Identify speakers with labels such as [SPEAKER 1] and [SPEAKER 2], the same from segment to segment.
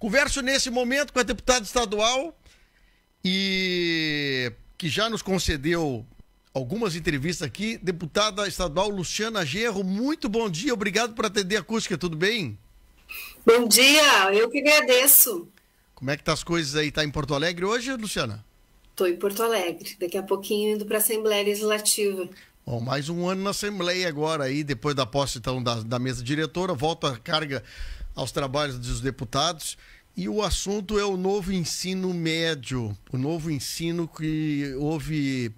[SPEAKER 1] Converso nesse momento com a deputada estadual e que já nos concedeu algumas entrevistas aqui, deputada estadual Luciana Genro. Muito bom dia, obrigado por atender a acústica, tudo bem?
[SPEAKER 2] Bom dia, eu que agradeço.
[SPEAKER 1] Como é que tá as coisas aí? Tá em Porto Alegre hoje, Luciana?
[SPEAKER 2] Estou em Porto Alegre, daqui a pouquinho indo para a Assembleia Legislativa.
[SPEAKER 1] Bom, mais um ano na Assembleia agora aí, depois da posse então da mesa diretora, volta a carga aos trabalhos dos deputados e o assunto é o novo ensino médio, o novo ensino que houve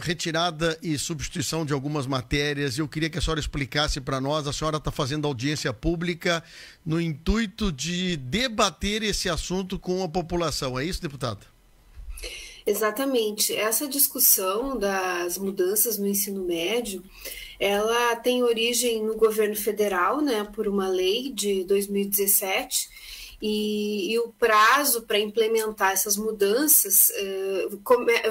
[SPEAKER 1] retirada e substituição de algumas matérias. Eu queria que a senhora explicasse para nós. A senhora está fazendo audiência pública no intuito de debater esse assunto com a população, é isso, deputada?
[SPEAKER 2] Exatamente. Essa discussão das mudanças no ensino médio, ela tem origem no governo federal, né, por uma lei de 2017, e o prazo para implementar essas mudanças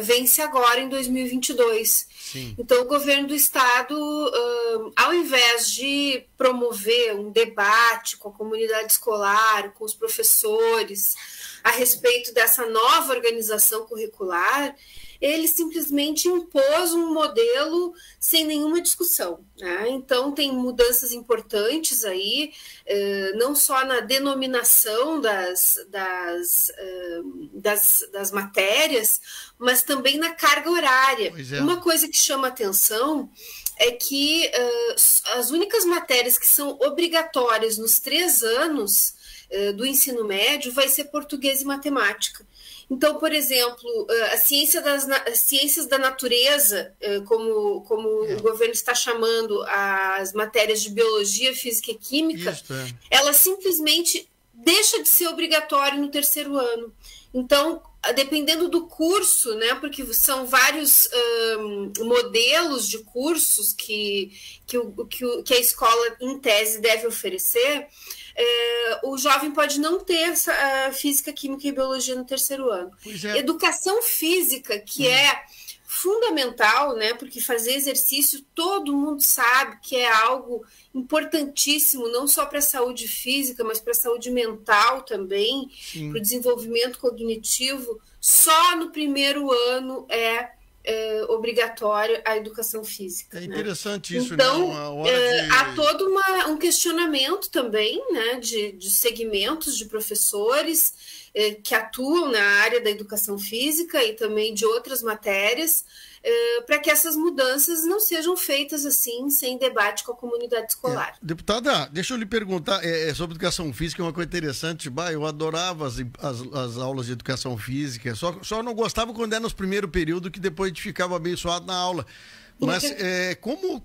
[SPEAKER 2] vence agora em 2022.
[SPEAKER 1] Sim.
[SPEAKER 2] Então, o governo do estado, ao invés de promover um debate com a comunidade escolar, com os professores, a respeito dessa nova organização curricular, ele simplesmente impôs um modelo sem nenhuma discussão, né? Então, tem mudanças importantes aí, não só na denominação das matérias, mas também na carga horária. Uma coisa que chama atenção é que as únicas matérias que são obrigatórias nos 3 anos do ensino médio vai ser português e matemática. Então, por exemplo, as ciências da natureza, como o governo está chamando as matérias de biologia, física e química, ela simplesmente deixa de ser obrigatório no 3º ano. Então, dependendo do curso, né, porque são vários modelos de cursos que a escola, em tese, deve oferecer, o jovem pode não ter física, química e biologia no 3º ano. Educação física, que é fundamental, né, porque fazer exercício todo mundo sabe que é algo importantíssimo, não só para a saúde física, mas para a saúde mental também, para o desenvolvimento cognitivo. Só no 1º ano é obrigatória a educação física.
[SPEAKER 1] É interessante, né? Isso,
[SPEAKER 2] então,
[SPEAKER 1] né?
[SPEAKER 2] Há todo um questionamento também, né, de segmentos de professores que atuam na área da educação física e também de outras matérias, para que essas mudanças não sejam feitas assim, sem debate com a comunidade escolar.
[SPEAKER 1] Deputada, deixa eu lhe perguntar sobre educação física, é uma coisa interessante. Eu adorava as aulas de educação física, só não gostava quando era nos primeiros períodos, que depois a gente ficava abençoado na aula. Mas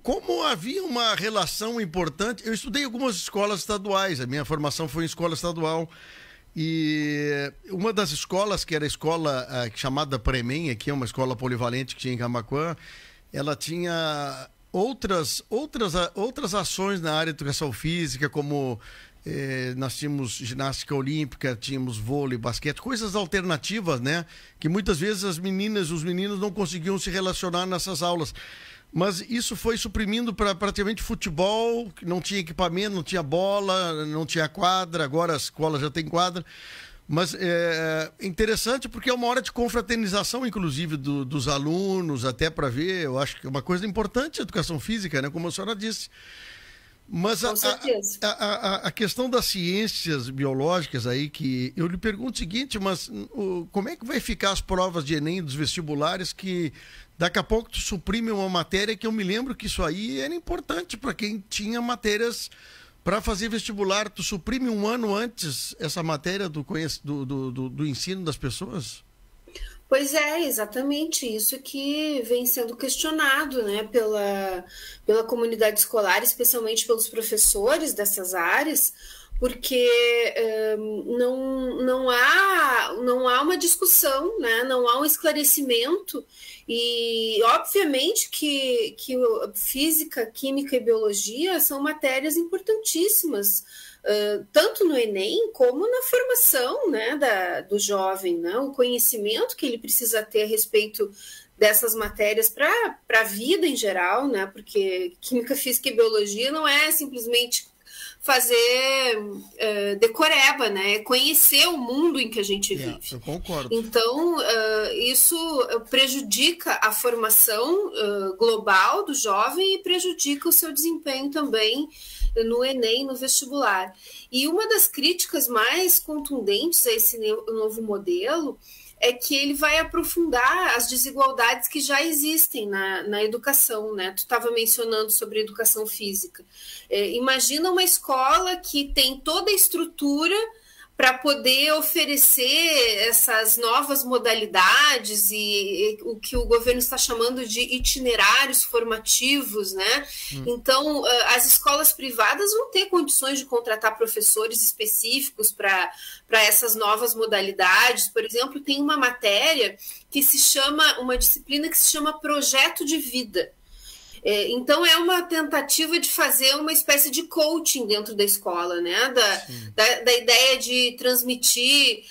[SPEAKER 1] como havia uma relação importante, eu estudei em algumas escolas estaduais, a minha formação foi em escola estadual, e uma das escolas, que era a escola chamada Premen, que é uma escola polivalente que tinha em Camaquã, ela tinha outras ações na área de educação física, como nós tínhamos ginástica olímpica, tínhamos vôlei, basquete, coisas alternativas, né? Que muitas vezes as meninas, os meninos não conseguiam se relacionar nessas aulas. Mas isso foi suprimindo para praticamente futebol, que não tinha equipamento, não tinha bola, não tinha quadra, agora a escola já tem quadra. Mas é interessante porque é uma hora de confraternização, inclusive, dos alunos, até para ver, eu acho que é uma coisa importante a educação física, né? Como a senhora disse. Mas a questão das ciências biológicas aí, que eu lhe pergunto o seguinte, mas como é que vai ficar as provas de Enem dos vestibulares, que daqui a pouco tu suprime uma matéria que eu me lembro que isso aí era importante para quem tinha matérias para fazer vestibular, tu suprime um ano antes essa matéria do ensino das pessoas?
[SPEAKER 2] Pois é, exatamente isso que vem sendo questionado, né, pela comunidade escolar, especialmente pelos professores dessas áreas, porque não há uma discussão, né, não há um esclarecimento, e obviamente que física, química e biologia são matérias importantíssimas, tanto no Enem como na formação, né, do jovem, né, o conhecimento que ele precisa ter a respeito dessas matérias para a vida em geral, né, porque química, física e biologia não é simplesmente fazer decoreba, né? Conhecer o mundo em que a gente vive.
[SPEAKER 1] Eu concordo.
[SPEAKER 2] Então, isso prejudica a formação global do jovem e prejudica o seu desempenho também no Enem, no vestibular. E uma das críticas mais contundentes a esse novo modelo é que ele vai aprofundar as desigualdades que já existem na educação, né? Tu estava mencionando sobre educação física. Imagina uma escola que tem toda a estrutura para poder oferecer essas novas modalidades e o que o governo está chamando de itinerários formativos, né? Então, as escolas privadas vão ter condições de contratar professores específicos para essas novas modalidades. Por exemplo, tem uma matéria que se chama, uma disciplina que se chama Projeto de Vida. Então, é uma tentativa de fazer uma espécie de coaching dentro da escola, né? Da ideia de transmitir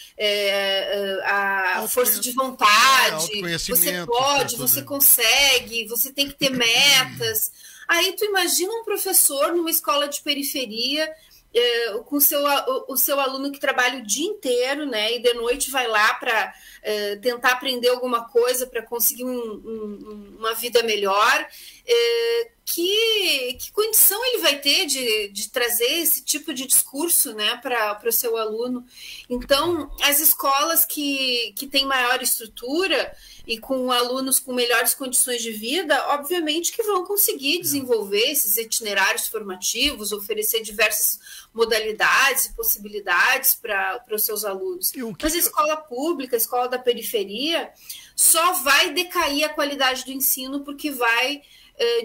[SPEAKER 2] a força de vontade, você pode, você consegue, você tem que ter metas. Aí tu imagina um professor numa escola de periferia com o seu aluno que trabalha o dia inteiro, né? E de noite vai lá para tentar aprender alguma coisa para conseguir uma vida melhor. Que condição ele vai ter de trazer esse tipo de discurso, né, para o seu aluno? Então, as escolas que têm maior estrutura e com alunos com melhores condições de vida, obviamente que vão conseguir desenvolver esses itinerários formativos, oferecer diversas modalidades e possibilidades para os seus alunos. Mas a escola pública, a escola da periferia, só vai decair a qualidade do ensino porque vai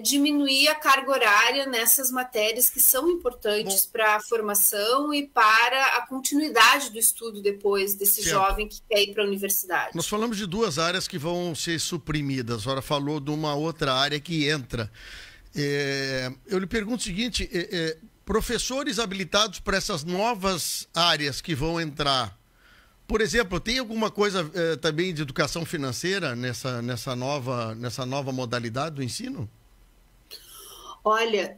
[SPEAKER 2] diminuir a carga horária nessas matérias que são importantes para a formação e para a continuidade do estudo depois desse jovem que quer ir para a universidade.
[SPEAKER 1] Nós falamos de duas áreas que vão ser suprimidas. A senhora falou de uma outra área que entra. Eu lhe pergunto o seguinte, professores habilitados para essas novas áreas que vão entrar, por exemplo, tem alguma coisa também de educação financeira nessa nova modalidade do ensino?
[SPEAKER 2] Olha,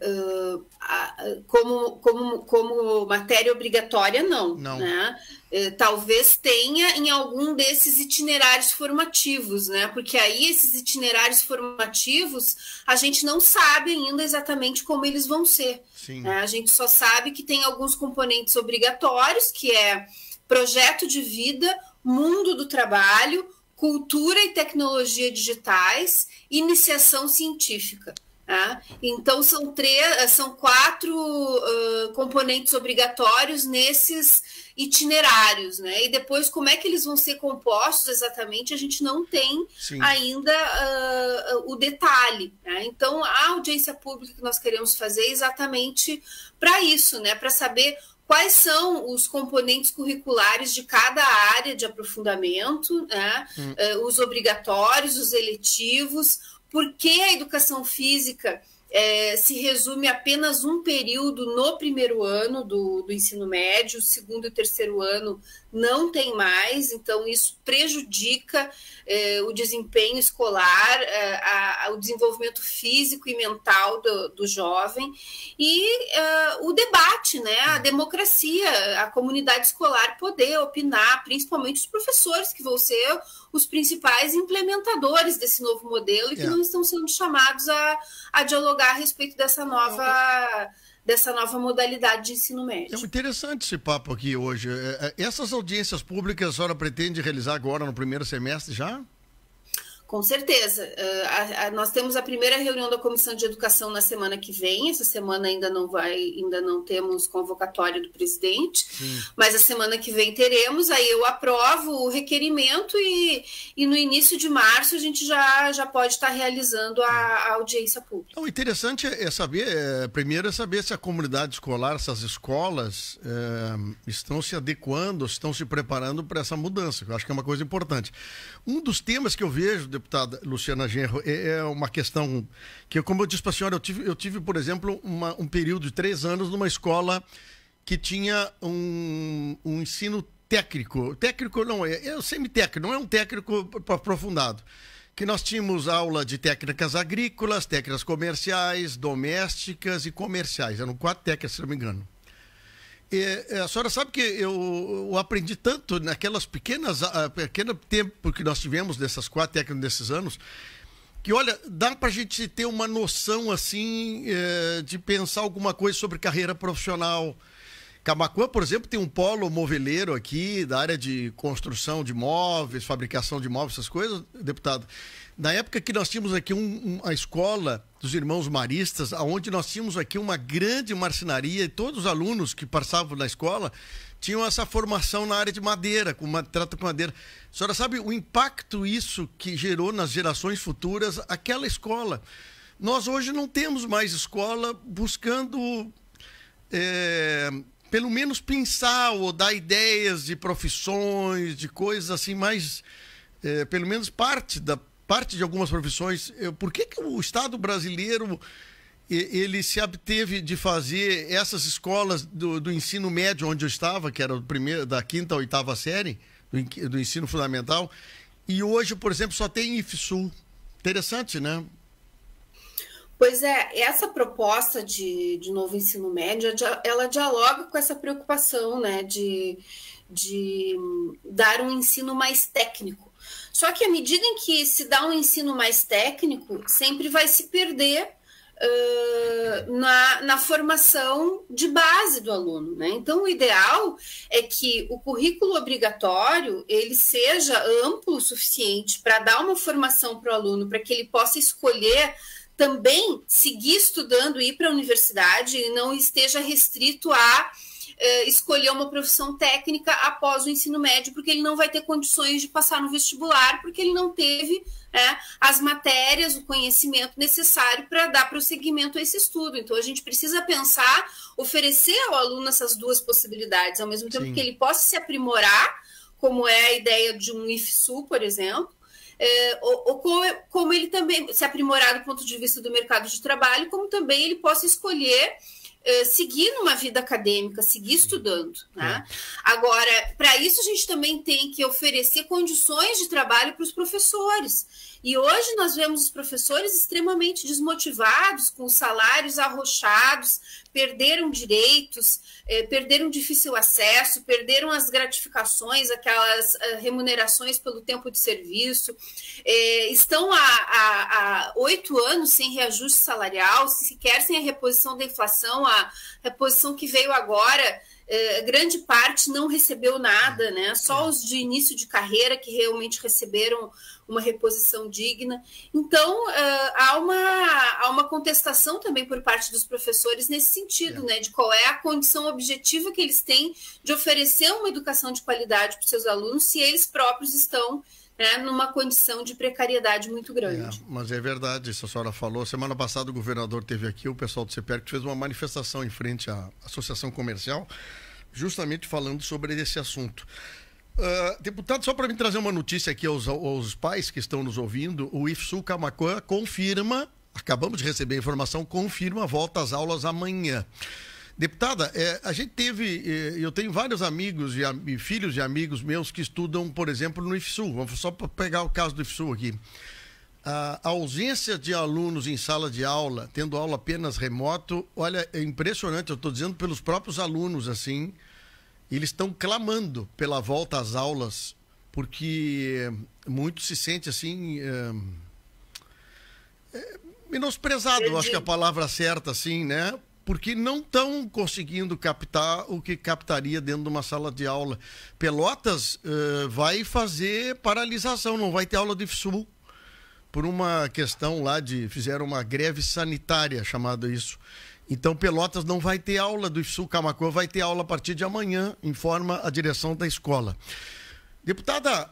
[SPEAKER 2] como matéria obrigatória, não. Né? Talvez tenha em algum desses itinerários formativos, né? Porque aí esses itinerários formativos a gente não sabe ainda exatamente como eles vão ser. Né? A gente só sabe que tem alguns componentes obrigatórios, que é projeto de vida, mundo do trabalho, cultura e tecnologia digitais, iniciação científica. Então, são 4 componentes obrigatórios nesses itinerários, né? E depois, como é que eles vão ser compostos exatamente, a gente não tem ainda o detalhe. Né? Então, a audiência pública que nós queremos fazer é exatamente para isso, né? Para saber quais são os componentes curriculares de cada área de aprofundamento, né? Os obrigatórios, os eletivos. Por que a educação física se resume a apenas um período no primeiro ano do ensino médio, o segundo e o terceiro ano não tem mais, então isso prejudica o desempenho escolar, o desenvolvimento físico e mental do jovem e o debate, né, a democracia, a comunidade escolar poder opinar, principalmente os professores que vão ser os principais implementadores desse novo modelo e que não estão sendo chamados a dialogar a respeito dessa nova modalidade de ensino médio.
[SPEAKER 1] É interessante esse papo aqui hoje. Essas audiências públicas a senhora pretende realizar agora no primeiro semestre já?
[SPEAKER 2] Com certeza. Nós temos a primeira reunião da Comissão de Educação na semana que vem. Essa semana ainda não temos convocatória do presidente, mas a semana que vem teremos. Aí eu aprovo o requerimento e no início de março a gente já pode estar realizando a audiência pública.
[SPEAKER 1] O interessante é saber, primeiro é saber se a comunidade escolar, essas escolas estão se adequando, estão se preparando para essa mudança, que eu acho que é uma coisa importante. Um dos temas que eu vejo, deputada Luciana Genro, é uma questão que, como eu disse para a senhora, eu tive, por exemplo, um período de 3 anos numa escola que tinha um ensino técnico. Técnico não é semi-técnico, não é um técnico aprofundado. Que nós tínhamos aula de técnicas agrícolas, técnicas comerciais, domésticas e comerciais. Eram 4 técnicas, se não me engano. A senhora sabe que eu aprendi tanto naquelas pequeno tempo que nós tivemos dessas 4 décadas desses anos, que, olha, dá para a gente ter uma noção, assim, de pensar alguma coisa sobre carreira profissional. Camaquã, por exemplo, tem um polo moveleiro aqui, da área de construção de móveis, fabricação de móveis, essas coisas, deputado. Na época que nós tínhamos aqui a escola dos irmãos maristas, onde nós tínhamos aqui uma grande marcenaria, e todos os alunos que passavam na escola tinham essa formação na área de madeira, trata com madeira. A senhora sabe o impacto isso que gerou nas gerações futuras, aquela escola. Nós hoje não temos mais escola buscando, pelo menos, pensar ou dar ideias de profissões, de coisas assim, mais, pelo menos parte de algumas profissões. Por que o Estado brasileiro ele se absteve de fazer essas escolas do ensino médio, onde eu estava, que era da 5ª à 8ª série, do ensino fundamental, e hoje, por exemplo, só tem IFSU? Interessante, né?
[SPEAKER 2] Pois é, essa proposta de novo ensino médio, ela dialoga com essa preocupação, né, de dar um ensino mais técnico. Só que à medida em que se dá um ensino mais técnico, sempre vai se perder na formação de base do aluno, né? Então, o ideal é que o currículo obrigatório ele seja amplo o suficiente para dar uma formação para o aluno, para que ele possa escolher também seguir estudando e ir para a universidade e não esteja restrito a escolher uma profissão técnica após o ensino médio, porque ele não vai ter condições de passar no vestibular, porque ele não teve as matérias, o conhecimento necessário para dar prosseguimento a esse estudo. Então, a gente precisa pensar, oferecer ao aluno essas duas possibilidades, ao mesmo tempo que ele possa se aprimorar, como é a ideia de um IFSU, por exemplo, ou como ele também se aprimorar do ponto de vista do mercado de trabalho, como também ele possa escolher seguir numa vida acadêmica, seguir estudando, né? Agora, para isso a gente também tem que oferecer condições de trabalho para os professores. E hoje nós vemos os professores extremamente desmotivados, com salários arrochados, perderam direitos, perderam difícil acesso, perderam as gratificações, aquelas remunerações pelo tempo de serviço, estão há 8 anos sem reajuste salarial, sequer sem a reposição da inflação, a reposição que veio agora, grande parte não recebeu nada, né? Só os de início de carreira que realmente receberam uma reposição digna. Então, há uma contestação também por parte dos professores nesse sentido, né? De qual é a condição objetiva que eles têm de oferecer uma educação de qualidade para os seus alunos se eles próprios estão numa condição de precariedade muito grande.
[SPEAKER 1] Mas é verdade, isso a senhora falou. Semana passada o governador teve aqui, o pessoal do CEPERC fez uma manifestação em frente à Associação Comercial, justamente falando sobre esse assunto. Deputado, só para me trazer uma notícia aqui aos pais que estão nos ouvindo, o IFSU Camaquã confirma, acabamos de receber a informação, confirma a volta às aulas amanhã. Deputada, a gente eu tenho vários amigos e filhos de amigos meus que estudam, por exemplo, no IFSU. Vamos só pegar o caso do IFSU aqui. A ausência de alunos em sala de aula, tendo aula apenas remoto, olha, é impressionante, eu estou dizendo pelos próprios alunos, assim, eles estão clamando pela volta às aulas, porque muito se sente, assim, menosprezado, eu acho que é a palavra certa, assim, né? Porque não estão conseguindo captar o que captaria dentro de uma sala de aula. Pelotas vai fazer paralisação, não vai ter aula de IFSU, por uma questão lá fizeram uma greve sanitária, chamada isso. Então, Pelotas não vai ter aula do IFSU Camaquã, vai ter aula a partir de amanhã, informa a direção da escola. Deputada,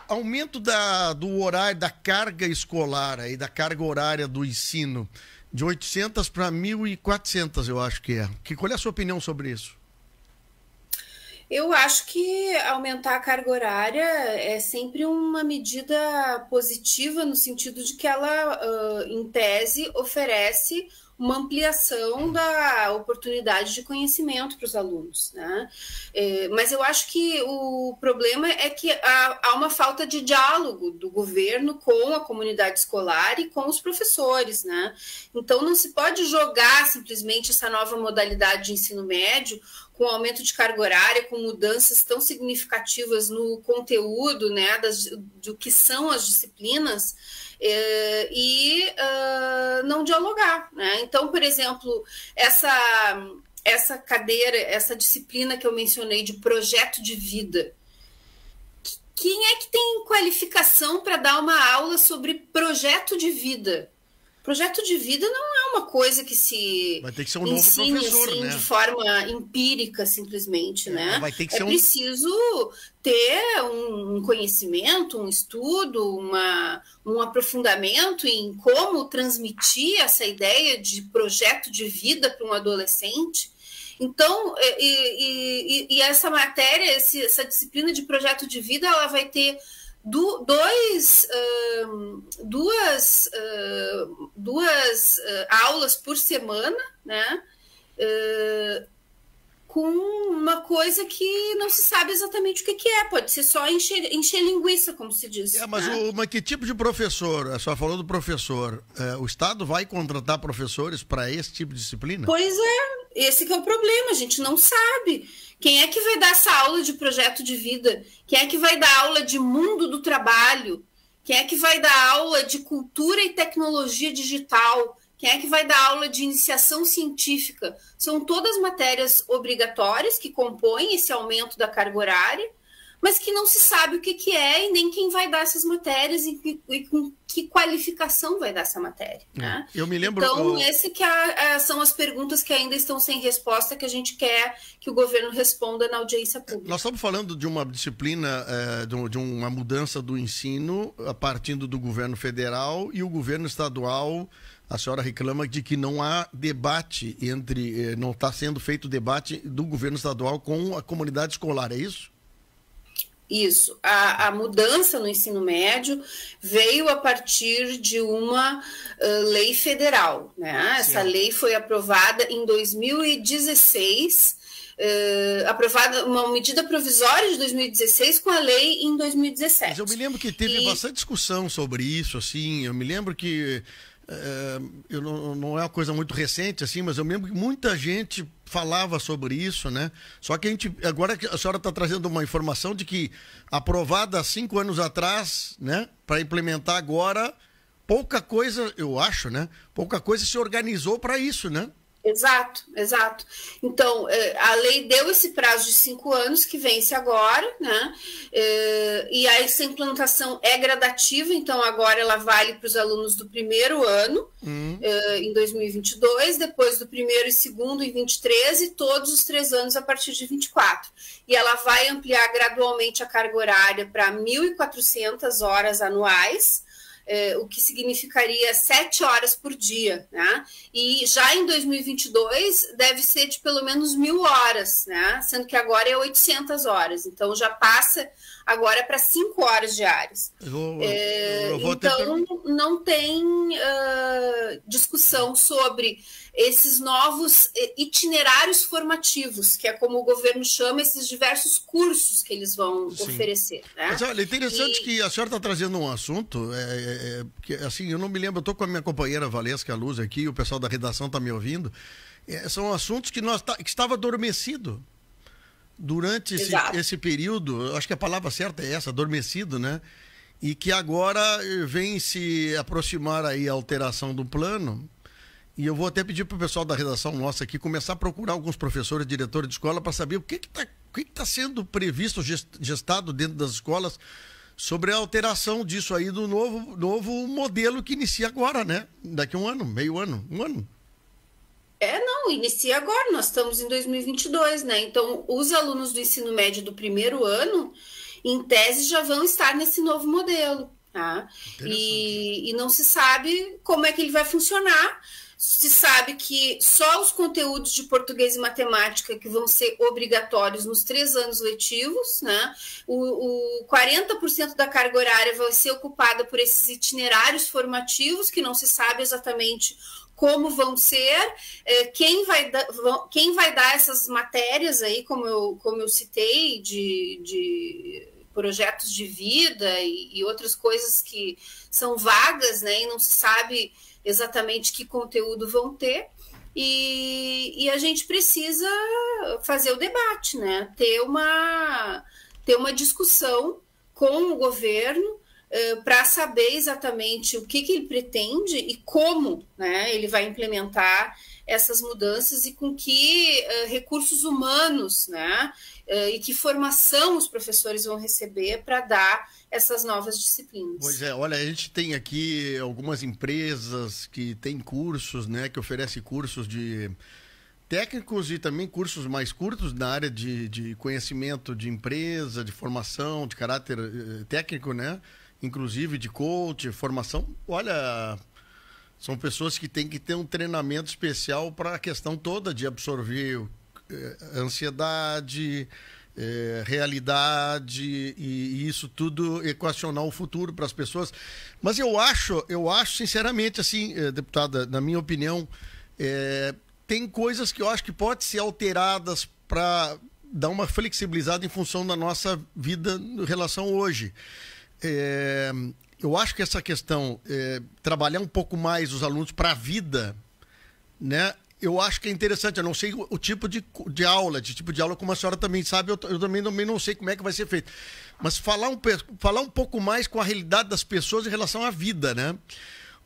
[SPEAKER 1] aumento do horário, da carga escolar, aí, da carga horária do ensino, de 800 para 1.400, eu acho que é. Qual é a sua opinião sobre isso?
[SPEAKER 2] Eu acho que aumentar a carga horária é sempre uma medida positiva, no sentido de que ela, em tese, oferece uma ampliação da oportunidade de conhecimento para os alunos, né? Mas eu acho que o problema é que há uma falta de diálogo do governo com a comunidade escolar e com os professores, né? Então não se pode jogar simplesmente essa nova modalidade de ensino médio com aumento de carga horária, com mudanças tão significativas no conteúdo, né, do que são as disciplinas, e não dialogar, né? Então, por exemplo, essa cadeira, essa disciplina que eu mencionei de projeto de vida, quem é que tem qualificação para dar uma aula sobre projeto de vida? Projeto de vida não é uma coisa que se
[SPEAKER 1] vai ter que ser um
[SPEAKER 2] ensine
[SPEAKER 1] novo professor,
[SPEAKER 2] assim,
[SPEAKER 1] né?
[SPEAKER 2] De forma empírica, simplesmente, né?
[SPEAKER 1] Vai ter que ser
[SPEAKER 2] preciso ter um conhecimento, um estudo, um aprofundamento em como transmitir essa ideia de projeto de vida para um adolescente. Então, e essa matéria, essa disciplina de projeto de vida, ela vai ter duas aulas por semana, né? Com uma coisa que não se sabe exatamente o que é. Pode ser só encher linguiça, como se diz.
[SPEAKER 1] Mas,
[SPEAKER 2] né?
[SPEAKER 1] mas que tipo de professor? A senhora falou do professor. O Estado vai contratar professores para esse tipo de disciplina?
[SPEAKER 2] Pois é, esse que é o problema, a gente não sabe. Quem é que vai dar essa aula de projeto de vida? Quem é que vai dar aula de mundo do trabalho? Quem é que vai dar aula de cultura e tecnologia digital? Quem é que vai dar aula de iniciação científica? São todas matérias obrigatórias que compõem esse aumento da carga horária, mas que não se sabe o que é e nem quem vai dar essas matérias e com que qualificação vai dar essa matéria. Né?
[SPEAKER 1] Eu me lembro...
[SPEAKER 2] Então, são as perguntas que ainda estão sem resposta, que a gente quer que o governo responda na audiência pública.
[SPEAKER 1] Nós estamos falando de uma disciplina, de uma mudança do ensino partindo do governo federal, e o governo estadual, a senhora reclama de que não há debate não está sendo feito debate do governo estadual com a comunidade escolar, é isso?
[SPEAKER 2] Isso. A mudança no ensino médio veio a partir de uma lei federal, né? Essa lei foi aprovada em 2016, aprovada uma medida provisória de 2016 com a lei em 2017.
[SPEAKER 1] Mas eu me lembro que teve bastante discussão sobre isso, assim, eu me lembro que não é uma coisa muito recente, assim, mas eu me lembro que muita gente falava sobre isso, né? Só que agora a senhora está trazendo uma informação de que, aprovada há 5 anos atrás, né, para implementar agora, pouca coisa, eu acho, né? Pouca coisa se organizou para isso, né?
[SPEAKER 2] Exato. Então, a lei deu esse prazo de 5 anos, que vence agora, né? E essa implantação é gradativa, então agora ela vale para os alunos do primeiro ano, em 2022, depois do primeiro e segundo em 23, e todos os 3 anos a partir de 24. E ela vai ampliar gradualmente a carga horária para 1.400 horas anuais, o que significaria 7 horas por dia, né? E já em 2022 deve ser de pelo menos 1.000 horas, né? Sendo que agora é 800 horas, então já passa agora para 5 horas diárias. Então não tem discussão sobre esses novos itinerários formativos, que é como o governo chama esses diversos cursos que eles vão oferecer. Né?
[SPEAKER 1] Mas olha, é interessante que a senhora está trazendo um assunto, que assim, eu não me lembro, eu estou com a minha companheira Valesca Luz aqui, o pessoal da redação está me ouvindo, são assuntos que estava adormecido durante esse período, acho que a palavra certa é essa, adormecido, né? E que agora vem se aproximar aí a alteração do plano. E eu vou até pedir para o pessoal da redação nossa aqui começar a procurar alguns professores, diretores de escola, para saber o que está sendo previsto, gestado dentro das escolas, sobre a alteração disso aí, do novo modelo que inicia agora, né? Daqui a um ano, meio ano, um ano.
[SPEAKER 2] Não, inicia agora, nós estamos em 2022, né? Então, os alunos do ensino médio do primeiro ano, em tese, já vão estar nesse novo modelo, tá? E não se sabe como é que ele vai funcionar. Se sabe que só os conteúdos de português e matemática que vão ser obrigatórios nos 3 anos letivos, né? O 40% da carga horária vai ser ocupada por esses itinerários formativos, que não se sabe exatamente como vão ser, quem vai dar essas matérias aí, como eu citei, de projetos de vida e outras coisas que são vagas, né? E não se sabe exatamente que conteúdo vão ter. e a gente precisa fazer o debate, né? Ter uma discussão com o governo para saber exatamente o que ele pretende e como, né, ele vai implementar essas mudanças e com que recursos humanos, né, e que formação os professores vão receber para dar essas novas disciplinas.
[SPEAKER 1] Pois é, olha, a gente tem aqui algumas empresas que têm cursos, né, que oferecem cursos de técnicos e também cursos mais curtos na área de conhecimento de empresa, de formação, de caráter técnico, né, inclusive de coach, formação. Olha, são pessoas que têm que ter um treinamento especial para a questão toda de absorver ansiedade, realidade e isso tudo equacionar o futuro para as pessoas. Mas eu acho sinceramente, assim, deputada, na minha opinião, tem coisas que eu acho que podem ser alteradas para dar uma flexibilizada em função da nossa vida em relação hoje. Eu acho que essa questão, trabalhar um pouco mais os alunos para a vida, né? Eu acho que é interessante. Eu não sei o tipo de aula, como a senhora também sabe, eu também não sei como é que vai ser feito. Mas falar um pouco mais com a realidade das pessoas em relação à vida, né?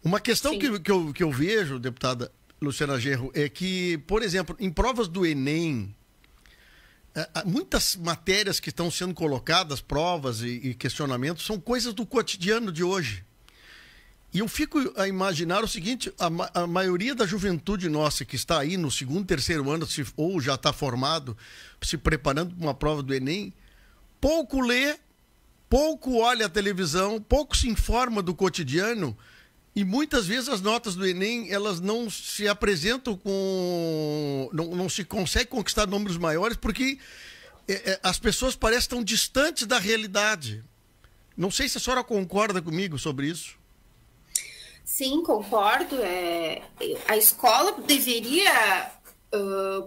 [SPEAKER 1] Uma questão que eu vejo, deputada Luciana Genro, é que, por exemplo, em provas do Enem, muitas matérias que estão sendo colocadas, provas e questionamentos, são coisas do cotidiano de hoje. E eu fico a imaginar o seguinte, a maioria da juventude nossa que está aí no segundo, terceiro ano, ou já está formado, se preparando para uma prova do Enem, pouco lê, pouco olha a televisão, pouco se informa do cotidiano, e muitas vezes as notas do Enem, elas não se apresentam com... Não se consegue conquistar números maiores, porque as pessoas parecem tão distantes da realidade. Não sei se a senhora concorda comigo sobre isso.
[SPEAKER 2] Sim, concordo. A escola deveria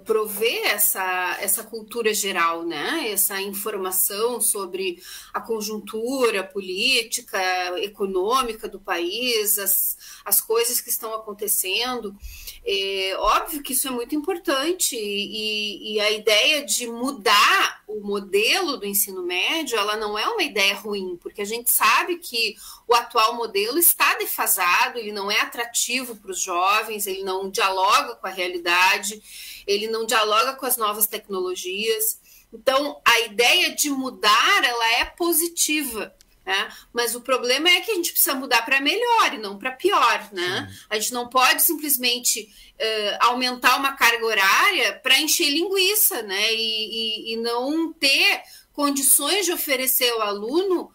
[SPEAKER 2] prover essa cultura geral, né? Essa informação sobre a conjuntura política, econômica do país, as coisas que estão acontecendo. Óbvio que isso é muito importante e a ideia de mudar o modelo do ensino médio, ela não é uma ideia ruim, porque a gente sabe que o atual modelo está defasado, ele não é atrativo para os jovens, ele não dialoga com a realidade, ele não dialoga com as novas tecnologias. Então, a ideia de mudar, ela é positiva, né? Mas o problema é que a gente precisa mudar para melhor e não para pior, né? A gente não pode simplesmente aumentar uma carga horária para encher linguiça, né? E não ter condições de oferecer ao aluno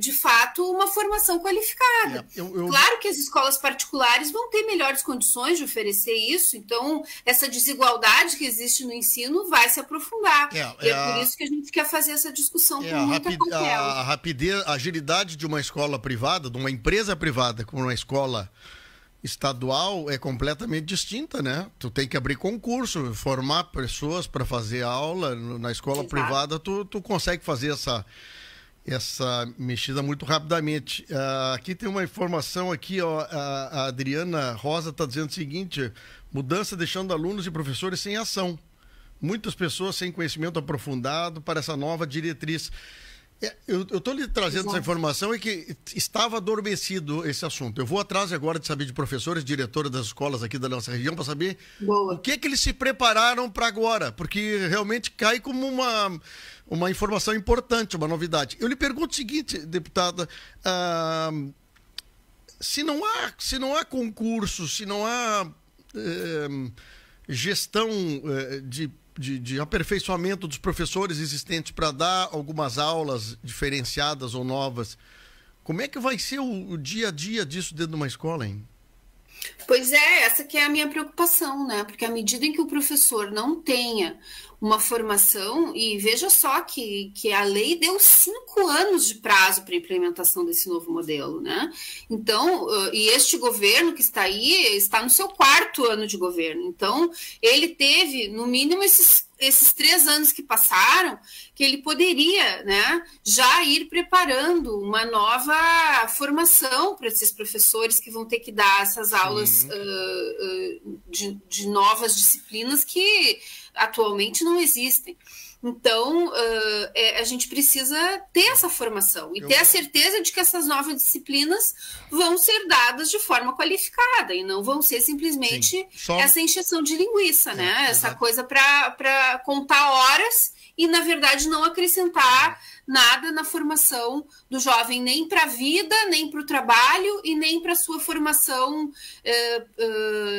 [SPEAKER 2] de fato, uma formação qualificada. Claro que as escolas particulares vão ter melhores condições de oferecer isso, então essa desigualdade que existe no ensino vai se aprofundar. E é por isso que a gente quer fazer essa discussão com muita cautela.
[SPEAKER 1] A rapidez, a agilidade de uma escola privada, de uma empresa privada com uma escola estadual é completamente distinta, né? Tu tem que abrir concurso, formar pessoas para fazer aula. Na escola privada, tu consegue fazer essa mexida muito rapidamente. Aqui tem uma informação aqui, ó, a Adriana Rosa está dizendo o seguinte: mudança deixando alunos e professores sem ação. Muitas pessoas sem conhecimento aprofundado para essa nova diretriz. Eu estou lhe trazendo essa informação e que estava adormecido esse assunto. Eu vou atrás agora de saber de professores, diretores das escolas aqui da nossa região para saber o que eles se prepararam para agora, porque realmente cai como uma informação importante, uma novidade. Eu lhe pergunto o seguinte, deputada, se não há concurso, se não há gestão de aperfeiçoamento dos professores existentes para dar algumas aulas diferenciadas ou novas, como é que vai ser o dia a dia disso dentro de uma escola, hein?
[SPEAKER 2] Pois é, essa que é a minha preocupação, né? Porque à medida em que o professor não tenha uma formação, e veja só que a lei deu 5 anos de prazo para a implementação desse novo modelo, né? Então, e este governo que está aí está no seu 4º ano de governo, então ele teve, no mínimo, esses esses 3 anos que passaram, que ele poderia, né, já ir preparando uma nova formação para esses professores que vão ter que dar essas aulas de novas disciplinas que atualmente não existem. Então, a gente precisa ter essa formação e ter a certeza de que essas novas disciplinas vão ser dadas de forma qualificada e não vão ser simplesmente essa encheção de linguiça, né? Essa coisa para contar horas e, na verdade, não acrescentar nada na formação do jovem, nem para a vida, nem para o trabalho e nem para a sua formação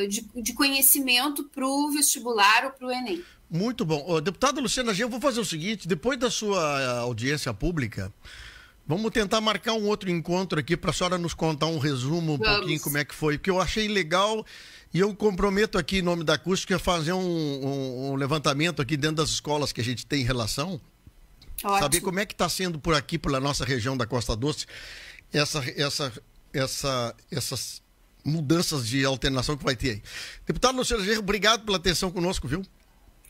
[SPEAKER 2] de conhecimento para o vestibular ou para o Enem.
[SPEAKER 1] Muito bom. Deputada Luciana Genro, eu vou fazer o seguinte, depois da sua audiência pública, vamos tentar marcar um outro encontro aqui para a senhora nos contar um resumo, pouquinho como é que foi, porque eu achei legal e eu comprometo aqui em nome da Acústica fazer um levantamento aqui dentro das escolas que a gente tem em relação, saber como é que está sendo por aqui, pela nossa região da Costa Doce, essas mudanças de alternação que vai ter aí. Deputada Luciana Genro, obrigado pela atenção conosco, viu?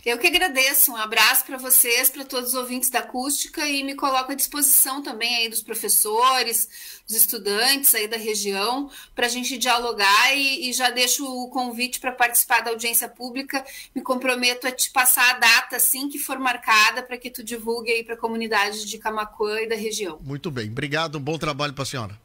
[SPEAKER 2] Eu que agradeço, um abraço para vocês, para todos os ouvintes da Acústica e me coloco à disposição também aí dos professores, dos estudantes aí da região, para a gente dialogar e já deixo o convite para participar da audiência pública, me comprometo a te passar a data assim que for marcada para que tu divulgue aí para a comunidade de Camaquã e da região.
[SPEAKER 1] Muito bem, obrigado, um bom trabalho para a senhora.